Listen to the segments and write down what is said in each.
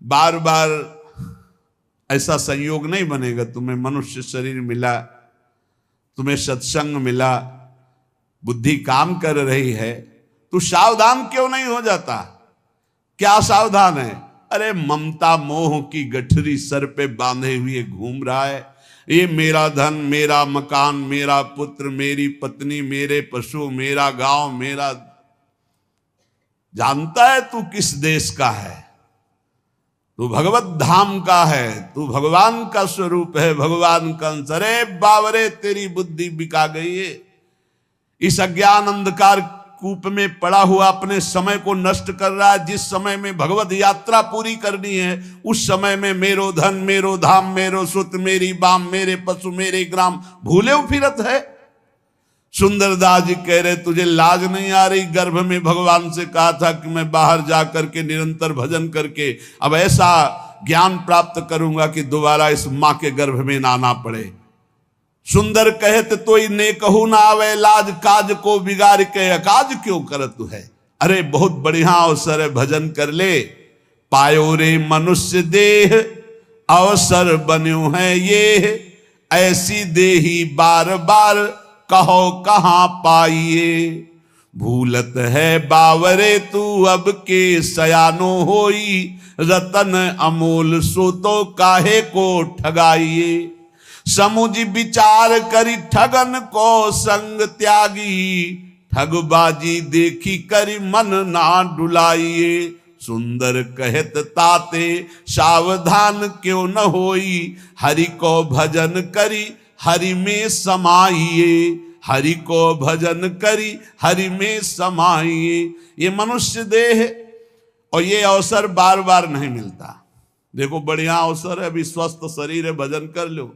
बार बार ऐसा संयोग नहीं बनेगा। तुम्हें मनुष्य शरीर मिला, तुम्हें सत्संग मिला, बुद्धि काम कर रही है, तू सावधान क्यों नहीं हो जाता? क्या सावधान है? अरे ममता मोह की गठरी सर पे बांधे हुए घूम रहा है। ये मेरा धन, मेरा मकान, मेरा पुत्र, मेरी पत्नी, मेरे पशु, मेरा गांव, मेरा। जानता है तू किस देश का है? तू भगवत धाम का है, तू भगवान का स्वरूप है, भगवान का अंश। अरे बावरे तेरी बुद्धि बिका गई है। इस अज्ञान अंधकार कूप में पड़ा हुआ अपने समय को नष्ट कर रहा है। जिस समय में भगवत यात्रा पूरी करनी है, उस समय में मेरो धन, मेरो धाम, मेरो सुत, मेरी बाम, मेरे पशु, मेरे ग्राम भूले फिरत है। सुंदरदास जी कह रहे तुझे लाज नहीं आ रही? गर्भ में भगवान से कहा था कि मैं बाहर जा करके निरंतर भजन करके अब ऐसा ज्ञान प्राप्त करूंगा कि दोबारा इस मां के गर्भ में ना आना पड़े। सुंदर कहत तो ने कहू ना आवे, लाज काज को बिगाड़ के अकाज क्यों करत है। अरे बहुत बढ़िया अवसर है, भजन कर ले। पायो रे मनुष्य देह, अवसर बन्यो है ये, ऐसी देही बार बार कहो कहां पाइए। भूलत है बावरे तू अब के सयानो होई, रतन अमोल सो तो काहे को ठगाइए। समुझ विचार करी ठगन को संग त्यागी, ठगबाजी देखी करी मन ना डुलाइए। सुंदर कहत ताते सावधान क्यों न होई, हरि को भजन करी हरि में समाइए। हरि को भजन करी हरि में समाइए। ये मनुष्य देह और ये अवसर बार बार नहीं मिलता। देखो बढ़िया अवसर है, अभी स्वस्थ शरीर है, भजन कर लो।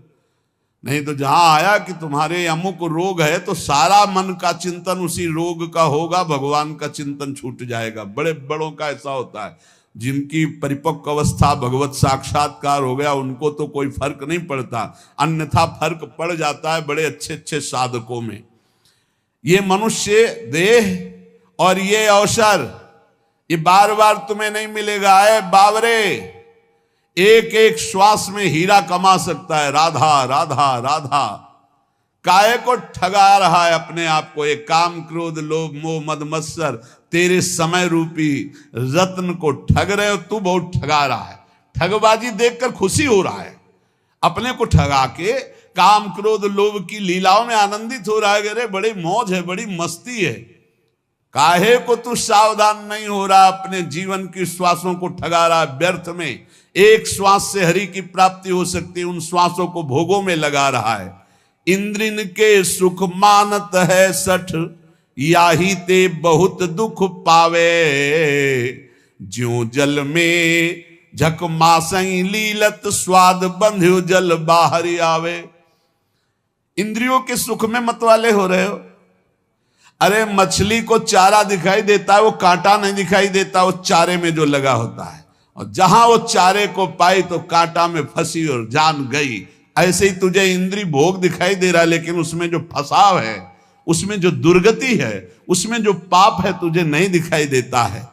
नहीं तो जहां आया कि तुम्हारे अमुक रोग है तो सारा मन का चिंतन उसी रोग का होगा, भगवान का चिंतन छूट जाएगा। बड़े बड़ों का ऐसा होता है, जिनकी परिपक्व अवस्था भगवत साक्षात्कार हो गया उनको तो कोई फर्क नहीं पड़ता, अन्यथा फर्क पड़ जाता है बड़े अच्छे अच्छे साधकों में। ये मनुष्य देह और ये अवसर ये बार बार तुम्हें नहीं मिलेगा। है बावरे, एक एक श्वास में हीरा कमा सकता है। राधा राधा राधा, काहे को ठगा रहा है अपने आप को? एक काम क्रोध लोभ मोह मद मत्सर तेरे समय रूपी रत्न को ठग रहे हो। तू बहुत ठगा रहा है, ठगबाजी देखकर खुशी हो रहा है। अपने को ठगा के काम क्रोध लोभ की लीलाओं में आनंदित हो रहा है। अरे बड़ी मौज है, बड़ी मस्ती है। काहे को तू सावधान नहीं हो रहा? अपने जीवन की श्वासों को ठगा रहा है व्यर्थ में। एक श्वास से हरि की प्राप्ति हो सकती है, उन श्वासों को भोगों में लगा रहा है। इंद्रिन के सुख मानत है सठ, याही ते बहुत दुख पावे। ज्यों जल में झक मासई लीलत, स्वाद बंध्यो जल बाहर आवे। इंद्रियों के सुख में मतवाले हो रहे हो। अरे मछली को चारा दिखाई देता है, वो कांटा नहीं दिखाई देता, वो चारे में जो लगा होता है। और जहां वो चारे को पाई तो कांटा में फंसी और जान गई। ऐसे ही तुझे इंद्री भोग दिखाई दे रहा है, लेकिन उसमें जो फसाव है, उसमें जो दुर्गति है, उसमें जो पाप है तुझे नहीं दिखाई देता है।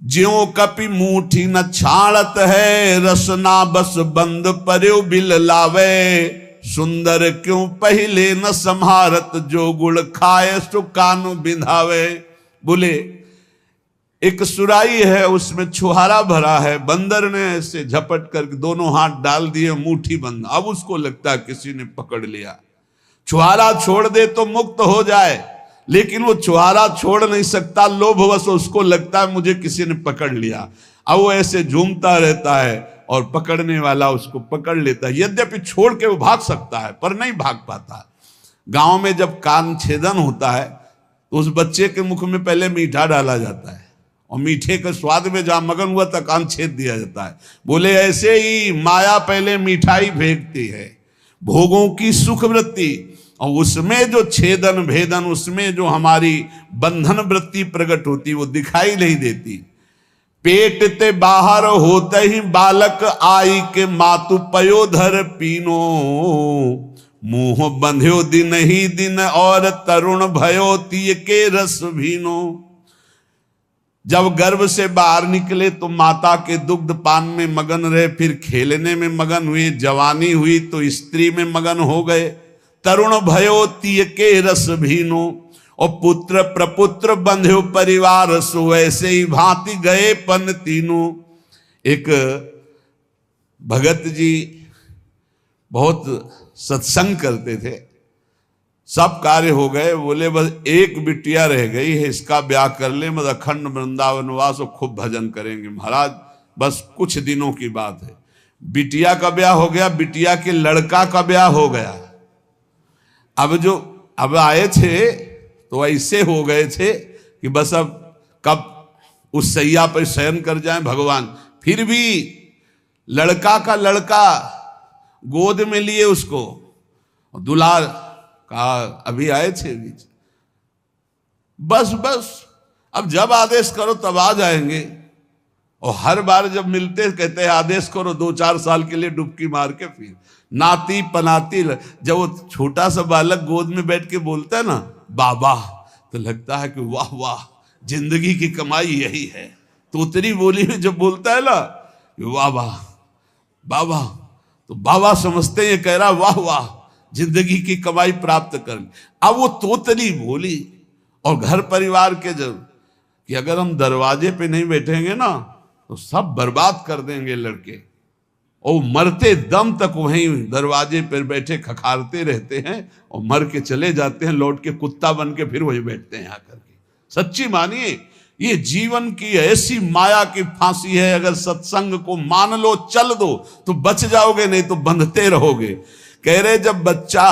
ज्यों कपि मूठी न छाड़त है, रसना बस बंद पर्यो बिल लावे। सुंदर क्यों पहले न संहारत, जो गुड़ खाए सो कानु बिंधावे। बोले एक सुराई है, उसमें छुहारा भरा है, बंदर ने ऐसे झपट कर दोनों हाथ डाल दिए, मुट्ठी बंद। अब उसको लगता है किसी ने पकड़ लिया। छुहारा छोड़ दे तो मुक्त हो जाए, लेकिन वो छुहारा छोड़ नहीं सकता, लोभवश उसको लगता है मुझे किसी ने पकड़ लिया। अब वो ऐसे झूमता रहता है और पकड़ने वाला उसको पकड़ लेता है। यद्यपि छोड़ के वो भाग सकता है पर नहीं भाग पाता। गांव में जब कान छेदन होता है तो उस बच्चे के मुख में पहले मीठा डाला जाता है और मीठे के स्वाद में जहां मगन हुआ तक कान छेद दिया जाता है। बोले ऐसे ही माया पहले मिठाई फेंकती है, भोगों की सुख वृत्ति, और उसमें जो छेदन भेदन, उसमें जो हमारी बंधन वृत्ति प्रकट होती वो दिखाई नहीं देती। पेट ते बाहर होते ही बालक आई के मातु पयोधर पीनो। मुंह बंध्यो दिन ही दिन और तरुण भयो तीय के रस भीनो। जब गर्भ से बाहर निकले तो माता के दुग्ध पान में मगन रहे, फिर खेलने में मगन हुए, जवानी हुई तो स्त्री में मगन हो गए। तरुण भयो तिय के रस भीनो, और पुत्र प्रपुत्र बंध्यो परिवार सो, ऐसे ही भांति गए पन तीनों। एक भगत जी बहुत सत्संग करते थे, सब कार्य हो गए, बोले बस एक बिटिया रह गई है, इसका ब्याह कर ले, मतलब अखंड वृंदावन वास और खूब भजन करेंगे महाराज, बस कुछ दिनों की बात है। बिटिया का ब्याह हो गया, बिटिया के लड़का का ब्याह हो गया। अब आए थे तो ऐसे हो गए थे कि बस अब कब उस सैया पर शयन कर जाएं भगवान। फिर भी लड़का का लड़का गोद में लिए उसको, दुलार कहा, अभी आए थे बीच, बस अब जब आदेश करो तब आ जाएंगे। और हर बार जब मिलते कहते हैं आदेश करो, 2-4 साल के लिए डुबकी मार के फिर नाती पनाती। जब वो छोटा सा बालक गोद में बैठ के बोलता है ना बाबा, तो लगता है कि वाह वाह, जिंदगी की कमाई यही है। तोतरी बोली में जब बोलता है ना वाह वाह बाबा, तो बाबा समझते हैं कह रहा वाह वाह, जिंदगी की कमाई प्राप्त कर। अब वो तोतरी बोली, और घर परिवार के जब कि अगर हम दरवाजे पे नहीं बैठेंगे ना तो सब बर्बाद कर देंगे लड़के, और मरते दम तक वहीं दरवाजे पर बैठे खखारते रहते हैं, और मर के चले जाते हैं, लौट के कुत्ता बन के फिर वहीं बैठते हैं आकर के। सच्ची मानिए, ये जीवन की ऐसी माया की फांसी है, अगर सत्संग को मान लो चल दो तो बच जाओगे, नहीं तो बंधते रहोगे। कह रहे जब बच्चा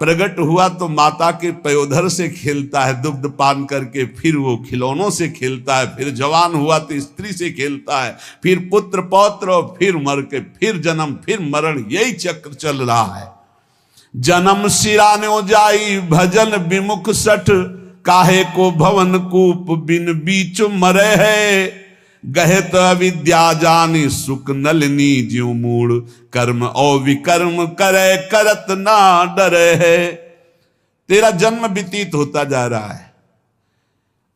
प्रकट हुआ तो माता के पयोधर से खेलता है दुग्ध पान करके, फिर वो खिलौनों से खेलता है, फिर जवान हुआ तो स्त्री से खेलता है, फिर पुत्र पौत्र, फिर मर के फिर जन्म फिर मरण, यही चक्र चल रहा है। जन्म सिरान्यो जाई भजन विमुख सठ, काहे को भवन कूप बिन बीच मरे है। गहत अविद्या जानी सुख नलिनी ज्यों मूड़, कर्म और विकर्म करे करत ना डरे है। तेरा जन्म व्यतीत होता जा रहा है,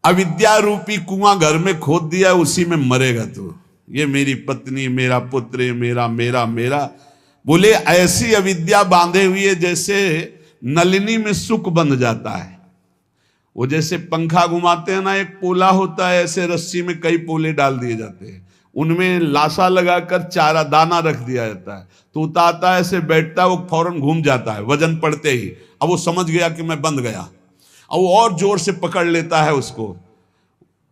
अविद्या रूपी कुआं घर में खोद दिया, उसी में मरेगा तू। ये मेरी पत्नी, मेरा पुत्र, मेरा मेरा मेरा, बोले ऐसी अविद्या बांधे हुई है जैसे नलिनी में सुख बंध जाता है। वो जैसे पंखा घुमाते हैं ना, एक पोला होता है, ऐसे रस्सी में कई पोले डाल दिए जाते हैं, उनमें लाशा लगाकर चारा दाना रख दिया जाता है, तोता आता है ऐसे बैठता है, वो फौरन घूम जाता है वजन पड़ते ही। अब वो समझ गया कि मैं बंध गया, अब वो और जोर से पकड़ लेता है उसको।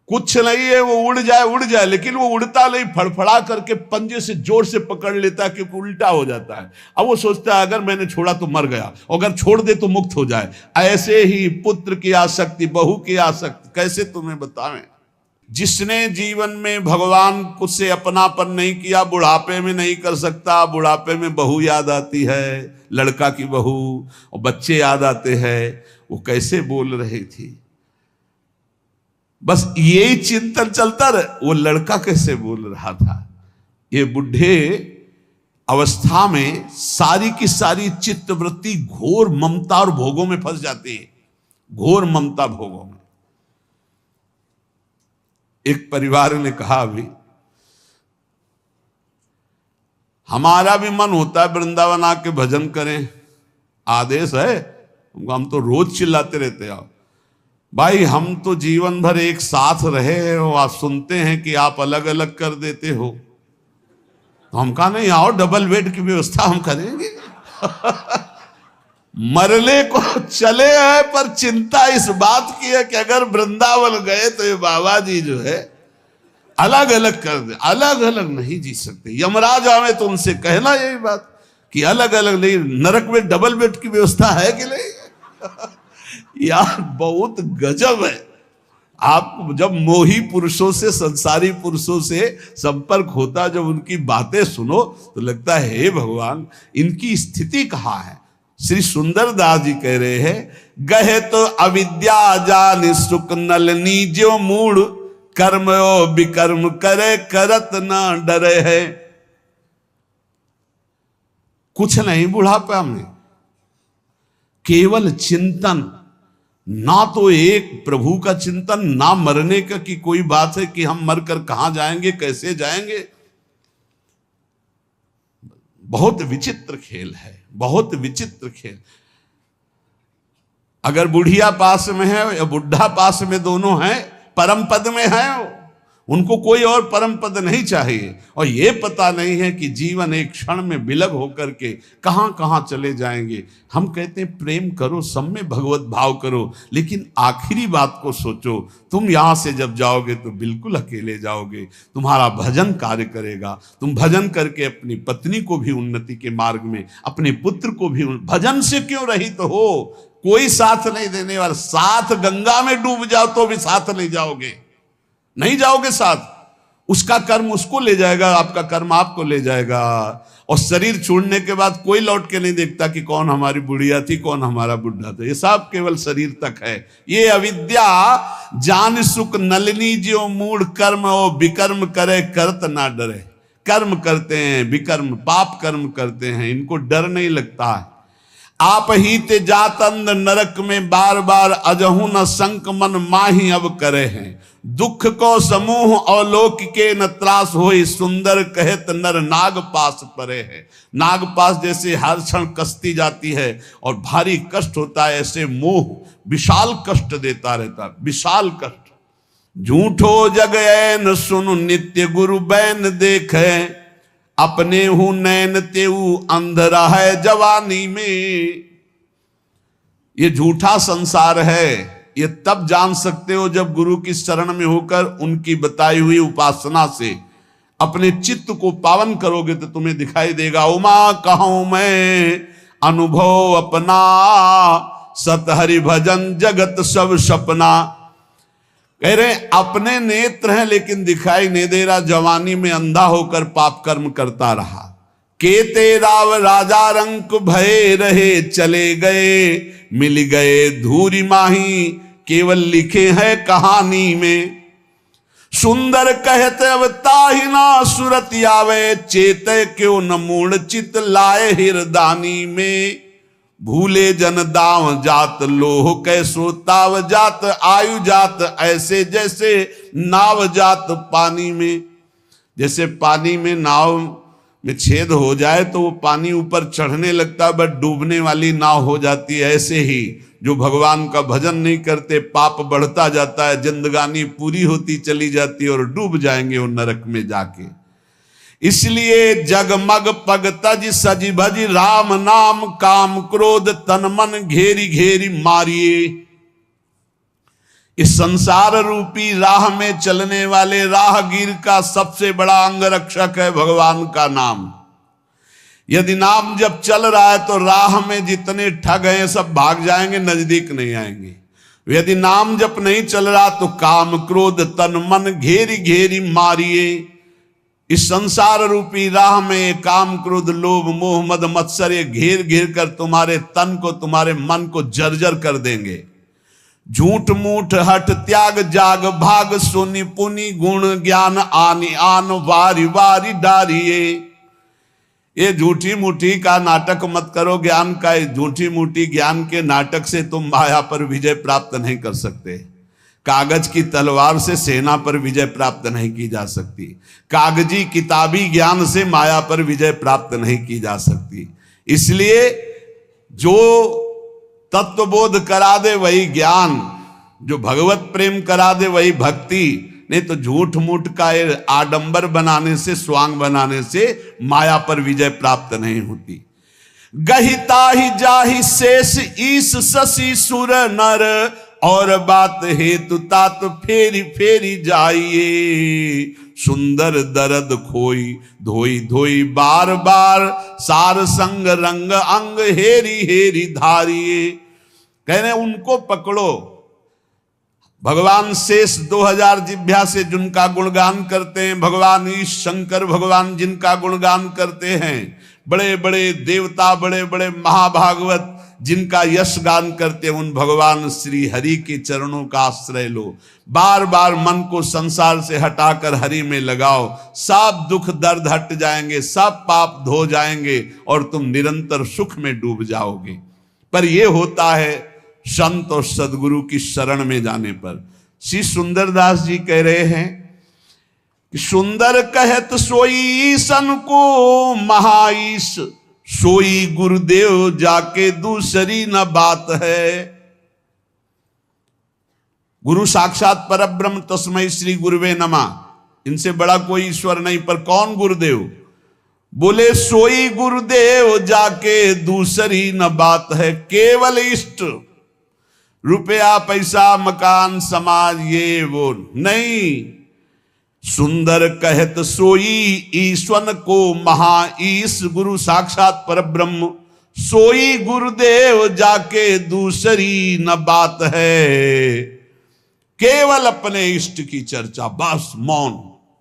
कुछ नहीं है, वो उड़ जाए, लेकिन वो उड़ता नहीं, फड़फड़ा करके पंजे से जोर से पकड़ लेता है, क्योंकि उल्टा हो जाता है। अब वो सोचता है अगर मैंने छोड़ा तो मर गया, अगर छोड़ दे तो मुक्त हो जाए। ऐसे ही पुत्र की आसक्ति, बहू की आसक्ति, कैसे तुम्हें बतावें। जिसने जीवन में भगवान को से अपनापन नहीं किया, बुढ़ापे में नहीं कर सकता। बुढ़ापे में बहू याद आती है, लड़का की बहू, और बच्चे याद आते हैं, वो कैसे बोल रही थी, बस यही चिंतन चलता रहे, वो लड़का कैसे बोल रहा था। ये बुढ़े अवस्था में सारी की सारी चित्तवृत्ति घोर ममता और भोगों में फंस जाती है, घोर ममता भोगों में। एक परिवार ने कहा अभी, हमारा भी मन होता है वृंदावन आके भजन करें, आदेश है, हम तो रोज चिल्लाते रहते हैं। भाई हम तो जीवन भर एक साथ रहे हैं, और आप सुनते हैं कि आप अलग अलग कर देते हो, तो हम कहा नहीं, आओ डबल बेड की व्यवस्था हम करेंगे। मरने को चले हैं, पर चिंता इस बात की है कि अगर वृंदावन गए तो ये बाबा जी जो है अलग अलग कर दे, अलग अलग नहीं जी सकते। यमराज आवे तो उनसे कहना यही बात कि अलग अलग नहीं, नरक में डबल बेड की व्यवस्था है कि नहीं। यार बहुत गजब है। आप जब मोही पुरुषों से, संसारी पुरुषों से संपर्क होता, जब उनकी बातें सुनो तो लगता है हे भगवान, इनकी स्थिति कहाँ है। श्री सुंदरदास जी कह रहे हैं, गहे तो अविद्या जान सुख नलनी जो मूड, कर्म ओ विकर्म करे करत ना डरे है। कुछ नहीं बुढ़ापा में, केवल चिंतन, ना तो एक प्रभु का चिंतन, ना मरने का कि कोई बात है कि हम मरकर कहां जाएंगे, कैसे जाएंगे। बहुत विचित्र खेल है, बहुत विचित्र खेल। अगर बुढ़िया पास में है या बुढ़ा पास में, दोनों हैं, परम पद में है, उनको कोई और परम पद नहीं चाहिए। और ये पता नहीं है कि जीवन एक क्षण में विलग होकर के कहां कहां चले जाएंगे। हम कहते हैं प्रेम करो, सब में भगवत भाव करो, लेकिन आखिरी बात को सोचो। तुम यहां से जब जाओगे तो बिल्कुल अकेले जाओगे। तुम्हारा भजन कार्य करेगा। तुम भजन करके अपनी पत्नी को भी उन्नति के मार्ग में, अपने पुत्र को भी, भजन से क्यों रहित हो, कोई साथ नहीं देने वाला। साथ गंगा में डूब जाओ तो भी साथ नहीं जाओगे, नहीं जाओगे साथ। उसका कर्म उसको ले जाएगा, आपका कर्म आपको ले जाएगा। और शरीर छोड़ने के बाद कोई लौट के नहीं देखता कि कौन हमारी बुढ़िया थी, कौन हमारा बुढ़ा था। ये सब केवल शरीर तक है। ये अविद्या जान सुख नलिनी जो मूड कर्म ओ विकर्म करे करत ना डरे। कर्म करते हैं विकर्म, पाप कर्म करते हैं, इनको डर नहीं लगता है। आप ही ते जात अंध नरक में बार बार अजहू न संक मन माही अब करे हैं। दुख को समूह अवलोक के न त्रास होई, सुंदर कहत नर नाग पास परे है। नाग पास जैसे हर क्षण कसती जाती है और भारी कष्ट होता है, ऐसे मोह विशाल कष्ट देता रहता, विशाल कष्ट। झूठो जग ऐन सुनु नित्य गुरु बैन देखे, अपने हूं नैन तेऊ अंधरा है जवानी में। ये झूठा संसार है, ये तब जान सकते हो जब गुरु की शरण में होकर उनकी बताई हुई उपासना से अपने चित्त को पावन करोगे तो तुम्हें दिखाई देगा। उमा कहूं मैं अनुभव अपना, सत हरि भजन जगत सब सपना। कह रहे अपने नेत्र हैं लेकिन दिखाई नहीं दे रहा, जवानी में अंधा होकर पाप कर्म करता रहा। केते राव राजा रंक भये रहे, चले गए मिल गए धूरी माही, केवल लिखे हैं कहानी में। सुंदर कहते अब ताहिना सुरत आवे, चेते क्यों न मूड चित लाए हिरदानी में। भूले जन दाव जात लोह कैसो ताव जात, आयु जात ऐसे जैसे नाव जात पानी में। जैसे पानी में नाव में छेद हो जाए तो वो पानी ऊपर चढ़ने लगता है, बट डूबने वाली नाव हो जाती है। ऐसे ही जो भगवान का भजन नहीं करते, पाप बढ़ता जाता है, जिंदगानी पूरी होती चली जाती है और डूब जाएंगे वो नरक में जाके। इसलिए जगमग पग तज सज भज राम नाम, काम क्रोध तन मन घेरी घेरी मारिए। इस संसार रूपी राह में चलने वाले राहगीर का सबसे बड़ा अंगरक्षक है भगवान का नाम। यदि नाम जब चल रहा है तो राह में जितने ठग हैं सब भाग जाएंगे, नजदीक नहीं आएंगे। यदि नाम जब नहीं चल रहा तो काम क्रोध तन मन घेरी घेरी मारिए। इस संसार रूपी राह में काम क्रोध लोभ मोह मद मत्सर ये घेर घेर कर तुम्हारे तन को, तुम्हारे मन को जर्जर कर देंगे। झूठ मूठ हट त्याग जाग भाग, सुनि पुनि गुण ज्ञान आनि आन, वारी वारी डारिये। ये झूठी मूठी का नाटक मत करो ज्ञान का। झूठी मूठी ज्ञान के नाटक से तुम माया पर विजय प्राप्त नहीं कर सकते। कागज की तलवार से सेना पर विजय प्राप्त नहीं की जा सकती। कागजी किताबी ज्ञान से माया पर विजय प्राप्त नहीं की जा सकती। इसलिए जो तत्वबोध करा दे वही ज्ञान, जो भगवत प्रेम करा दे वही भक्ति। नहीं तो झूठ मूठ का आडंबर बनाने से, स्वांग बनाने से माया पर विजय प्राप्त नहीं होती। गहिता ही जाहि शेष ईश शशि सुर नर, और बात हेतु तात फेरी फेरी जाइए। सुंदर दर्द खोई धोई धोई बार बार, सार संग रंग अंग हेरी हेरी धारिये। कहने उनको पकड़ो। भगवान शेष 2000 जिभ्या से जिनका गुणगान करते हैं, भगवान ईश शंकर भगवान जिनका गुणगान करते हैं, बड़े बड़े देवता, बड़े बड़े महाभागवत जिनका यश गान करते हैं, उन भगवान श्री हरि के चरणों का आश्रय लो। बार बार मन को संसार से हटाकर हरि में लगाओ, सब दुख दर्द हट जाएंगे, सब पाप धो जाएंगे और तुम निरंतर सुख में डूब जाओगे। पर यह होता है संत और सदगुरु की शरण में जाने पर। श्री सुंदरदास जी कह रहे हैं कि सुंदर कहत सोई सन को महाईश, सोई गुरुदेव जाके दूसरी न बात है। गुरु साक्षात परब्रह्म तस्मै श्री गुरुवे नमः, इनसे बड़ा कोई ईश्वर नहीं। पर कौन गुरुदेव? बोले सोई गुरुदेव जाके दूसरी न बात है। केवल इष्ट, रुपया पैसा मकान समाज ये वो नहीं। सुंदर कहत सोई ईश्वन को महाईश, गुरु साक्षात परब्रह्म सोई गुरुदेव जाके दूसरी न बात है। केवल अपने इष्ट की चर्चा, बस मौन,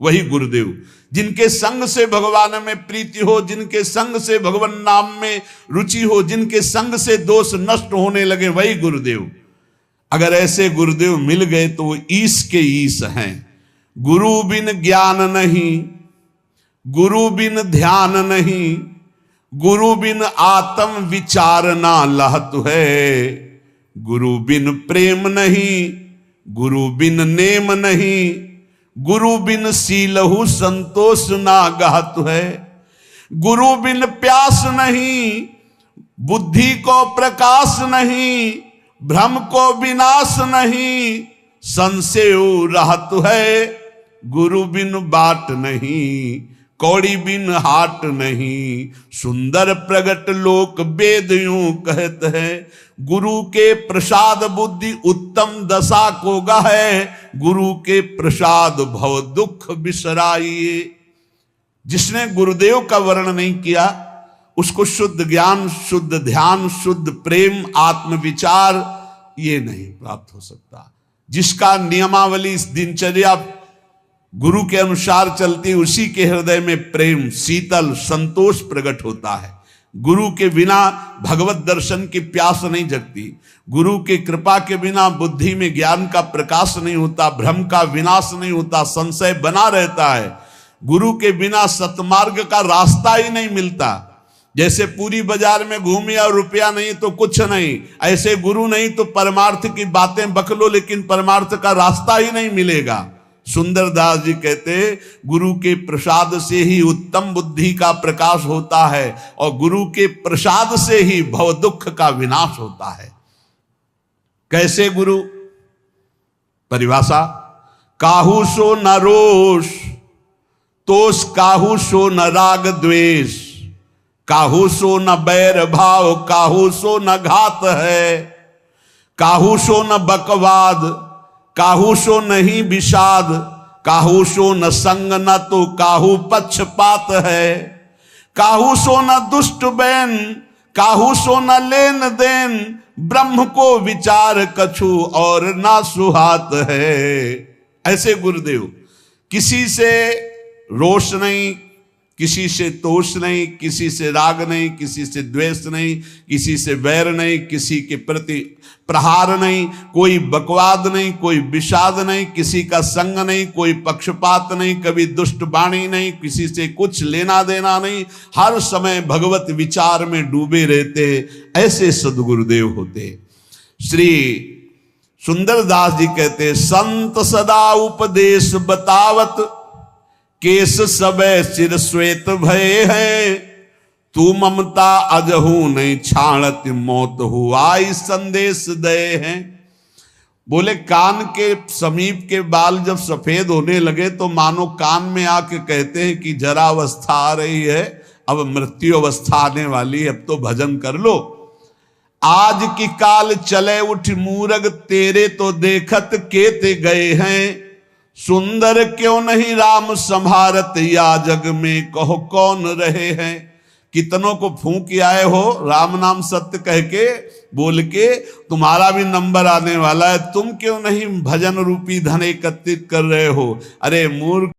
वही गुरुदेव। जिनके संग से भगवान में प्रीति हो, जिनके संग से भगवान नाम में रुचि हो, जिनके संग से दोष नष्ट होने लगे, वही गुरुदेव। अगर ऐसे गुरुदेव मिल गए तो वो ईश के ईश हैं। गुरु बिन ज्ञान नहीं, गुरु बिन ध्यान नहीं, गुरु बिन आत्म विचार ना लहत है। गुरु बिन प्रेम नहीं, गुरु बिन नेम नहीं, गुरु बिन सीलहु संतोष ना गहत है। गुरु बिन प्यास नहीं, बुद्धि को प्रकाश नहीं, भ्रम को विनाश नहीं, संशय रहत है। गुरु बिन बाट नहीं, कौड़ी बिन हाट नहीं, सुंदर प्रगट लोक वेद यूं कहत है। गुरु के प्रसाद बुद्धि उत्तम दशा को गहे, गुरु के प्रसाद भव दुख बिसराइए। जिसने गुरुदेव का वर्णन नहीं किया उसको शुद्ध ज्ञान, शुद्ध ध्यान, शुद्ध प्रेम, आत्म विचार ये नहीं प्राप्त हो सकता। जिसका नियमावली दिनचर्या गुरु के अनुसार चलती, उसी के हृदय में प्रेम, शीतल, संतोष प्रकट होता है। गुरु के बिना भगवत दर्शन की प्यास नहीं जगती। गुरु की कृपा के बिना बुद्धि में ज्ञान का प्रकाश नहीं होता, भ्रम का विनाश नहीं होता, संशय बना रहता है। गुरु के बिना सतमार्ग का रास्ता ही नहीं मिलता। जैसे पूरी बाजार में घूमे और रुपया नहीं तो कुछ नहीं, ऐसे गुरु नहीं तो परमार्थ की बातें बक लो, लेकिन परमार्थ का रास्ता ही नहीं मिलेगा। सुंदरदास जी कहते गुरु के प्रसाद से ही उत्तम बुद्धि का प्रकाश होता है और गुरु के प्रसाद से ही भव दुख का विनाश होता है। कैसे गुरु? परिभाषा, काहू सो न रोष, तोष काहू सो न राग द्वेष, काहू सो न बैर भाव, काहू सो न घात है, काहू सो न बकवाद, काहू सो नहीं विषाद, काहू सो न संग न तो काहू पक्षपात है, काहू सो न दुष्ट बैन, काहू सो न लेन देन, ब्रह्म को विचार कछु और ना सुहात है। ऐसे गुरुदेव, किसी से रोष नहीं, किसी से तोष नहीं, किसी से राग नहीं, किसी से द्वेष नहीं, किसी से वैर नहीं, किसी के प्रति प्रहार नहीं, कोई बकवाद नहीं, कोई विषाद नहीं, किसी का संग नहीं, कोई पक्षपात नहीं, कभी दुष्ट वाणी नहीं, किसी से कुछ लेना देना नहीं, हर समय भगवत विचार में डूबे रहते। ऐसे सदगुरुदेव होते। श्री सुंदरदास जी कहते संत सदा उपदेश बतावत, केस सबे सिर श्वेत भय है, तू ममता अजहू नहीं छाणत, मौत हुआ संदेश दे हैं। बोले कान के समीप के बाल जब सफेद होने लगे तो मानो कान में आके कहते हैं कि जरा अवस्था आ रही है, अब मृत्यु अवस्था आने वाली है, अब तो भजन कर लो। आज की काल चले उठ मूरग, तेरे तो देखत केते गए हैं, सुंदर क्यों नहीं राम संभारत, या जग में कहो कौन रहे हैं। कितनों को फूंक आए हो राम नाम सत्य कह के बोल के, तुम्हारा भी नंबर आने वाला है, तुम क्यों नहीं भजन रूपी धन एकत्रित कर रहे हो। अरे मूर्ख,